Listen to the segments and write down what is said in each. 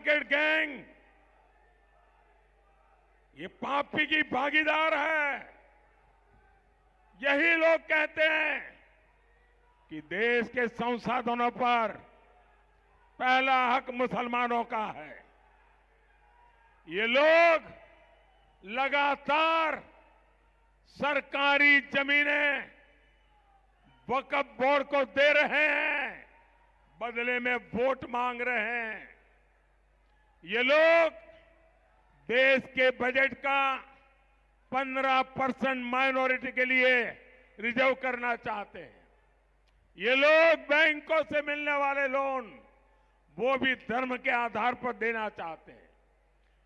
Market gang ये पापी की भागीदार है। यही लोग कहते हैं कि देश के संसाधनों पर पहला हक मुसलमानों का है। ये लोग लगातार सरकारी जमीनें वक्फ बोर्ड को दे रहे हैं, बदले में वोट मांग रहे हैं। ये लोग देश के बजट का 15% माइनॉरिटी के लिए रिजर्व करना चाहते हैं। ये लोग बैंकों से मिलने वाले लोन वो भी धर्म के आधार पर देना चाहते हैं।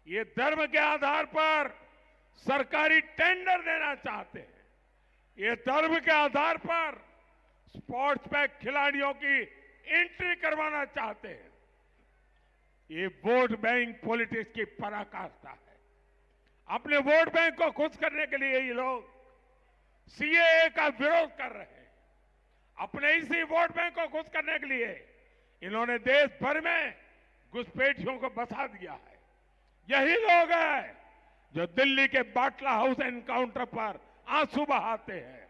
ये धर्म के आधार पर सरकारी टेंडर देना चाहते हैं। ये धर्म के आधार पर स्पोर्ट्स में खिलाड़ियों की एंट्री करवाना चाहते हैं। ये वोट बैंक पॉलिटिक्स की पराकाष्ठा है। अपने वोट बैंक को खुश करने के लिए ये लोग सीएए का विरोध कर रहे हैं। अपने इसी वोट बैंक को खुश करने के लिए इन्होंने देश भर में घुसपैठियों को बसा दिया है। यही लोग हैं जो दिल्ली के बाटला हाउस एनकाउंटर पर आंसू बहाते हैं।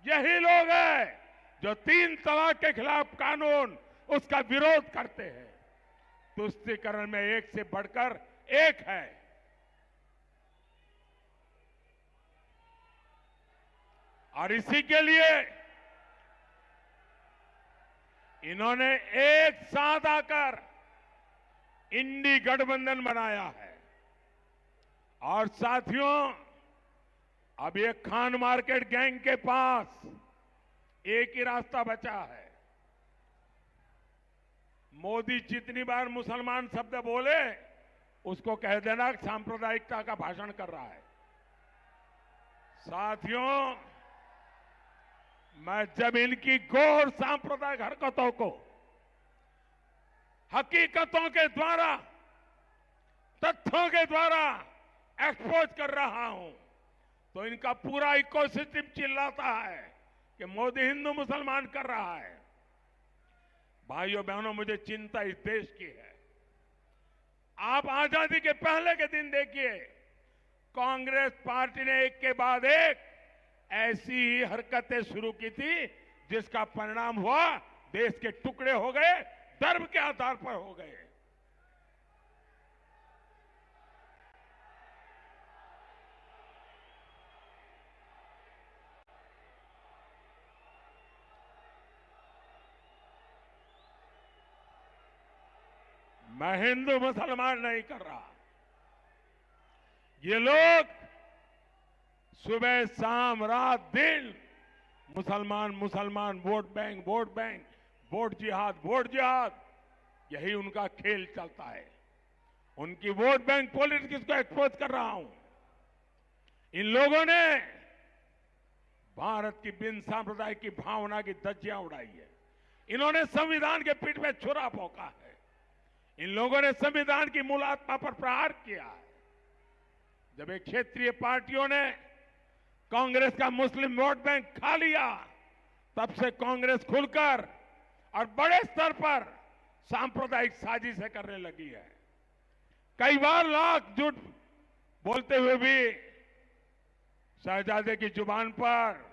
यही लोग हैं जो 3 तलाक के खिलाफ कानून उसका विरोध करते हैं। तुष्टीकरण में एक से बढ़कर एक है। और इसी के लिए इन्होंने एक साथ आकर इंडी गठबंधन बनाया है। और साथियों, अब ये खान मार्केट गैंग के पास एक ही रास्ता बचा है। मोदी जितनी बार मुसलमान शब्द बोले उसको कह देना सांप्रदायिकता का भाषण कर रहा है। साथियों, मैं जब इनकी घोर सांप्रदायिक हरकतों को हकीकतों के द्वारा, तथ्यों के द्वारा एक्सपोज कर रहा हूं तो इनका पूरा इकोसिस्टम चिल्लाता है कि मोदी हिंदू मुसलमान कर रहा है। भाइयों बहनों, मुझे चिंता इस देश की है। आप आजादी के पहले के दिन देखिए, कांग्रेस पार्टी ने एक के बाद एक ऐसी ही हरकतें शुरू की थी जिसका परिणाम हुआ देश के टुकड़े हो गए, धर्म के आधार पर हो गए। मैं हिंदू मुसलमान नहीं कर रहा। ये लोग सुबह शाम रात दिन मुसलमान मुसलमान, vote bank vote bank, vote जिहाद, यही उनका खेल चलता है। उनकी वोट बैंक पॉलिटिक्स को एक्सपोज कर रहा हूं। इन लोगों ने भारत की बिन सांप्रदायिक की भावना की धज्जियां उड़ाई है। इन्होंने संविधान के पीठ में छुरा भोंका है। इन लोगों ने संविधान की मूल आत्मा पर प्रहार किया है। जब एक क्षेत्रीय पार्टियों ने कांग्रेस का मुस्लिम वोट बैंक खा लिया, तब से कांग्रेस खुलकर और बड़े स्तर पर सांप्रदायिक साजिशें करने लगी है। कई बार लाख झूठ बोलते हुए भी शहजादे की जुबान पर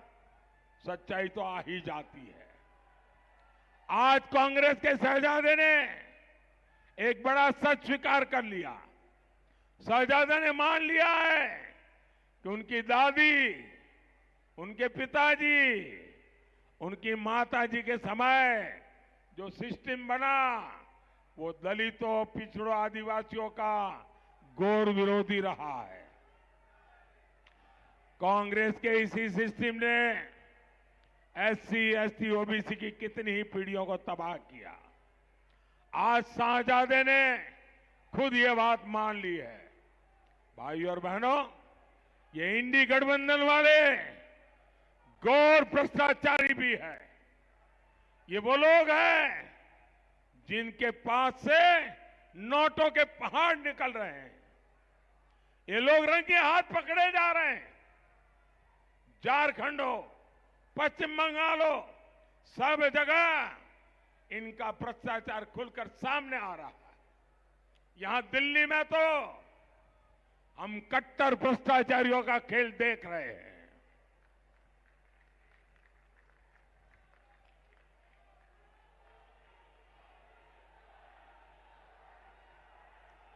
सच्चाई तो आ ही जाती है। आज कांग्रेस के शहजादे ने एक बड़ा सच स्वीकार कर लिया। शहजादे ने मान लिया है कि उनकी दादी, उनके पिताजी, उनकी माताजी के समय जो सिस्टम बना वो दलितों, पिछड़ों, आदिवासियों का घोर विरोधी रहा है। कांग्रेस के इसी सिस्टम ने एससी, एसटी, ओबीसी की कितनी ही पीढ़ियों को तबाह किया। आज शाहजादे ने खुद ये बात मान ली है। भाइयों और बहनों, ये इंडी गठबंधन वाले घोर भ्रष्टाचारी भी है। ये वो लोग हैं जिनके पास से नोटों के पहाड़ निकल रहे हैं। ये लोग रंगे हाथ पकड़े जा रहे हैं। झारखंड हो, पश्चिम बंगाल हो, सब जगह इनका भ्रष्टाचार खुलकर सामने आ रहा है। यहां दिल्ली में तो हम कट्टर भ्रष्टाचारियों का खेल देख रहे हैं।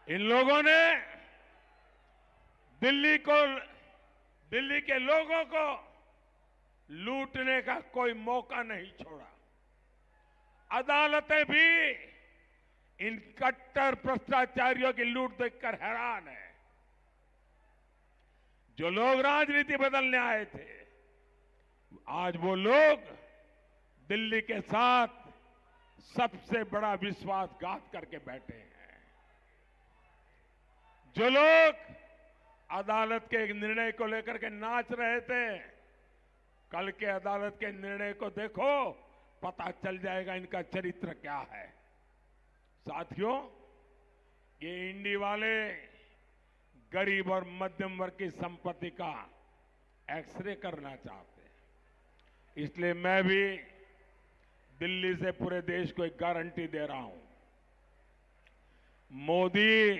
इन लोगों ने दिल्ली के लोगों को लूटने का कोई मौका नहीं छोड़ा। अदालतें भी इन कट्टर भ्रष्टाचारियों की लूट देखकर हैरान है। जो लोग राजनीति बदलने आए थे, आज वो लोग दिल्ली के साथ सबसे बड़ा विश्वासघात करके बैठे हैं। जो लोग अदालत के एक निर्णय को लेकर के नाच रहे थे, कल के अदालत के निर्णय को देखो, पता चल जाएगा इनका चरित्र क्या है। साथियों, ये इंडी वाले गरीब और मध्यम वर्ग की संपत्ति का एक्सरे करना चाहते हैं। इसलिए मैं भी दिल्ली से पूरे देश को एक गारंटी दे रहा हूं, मोदी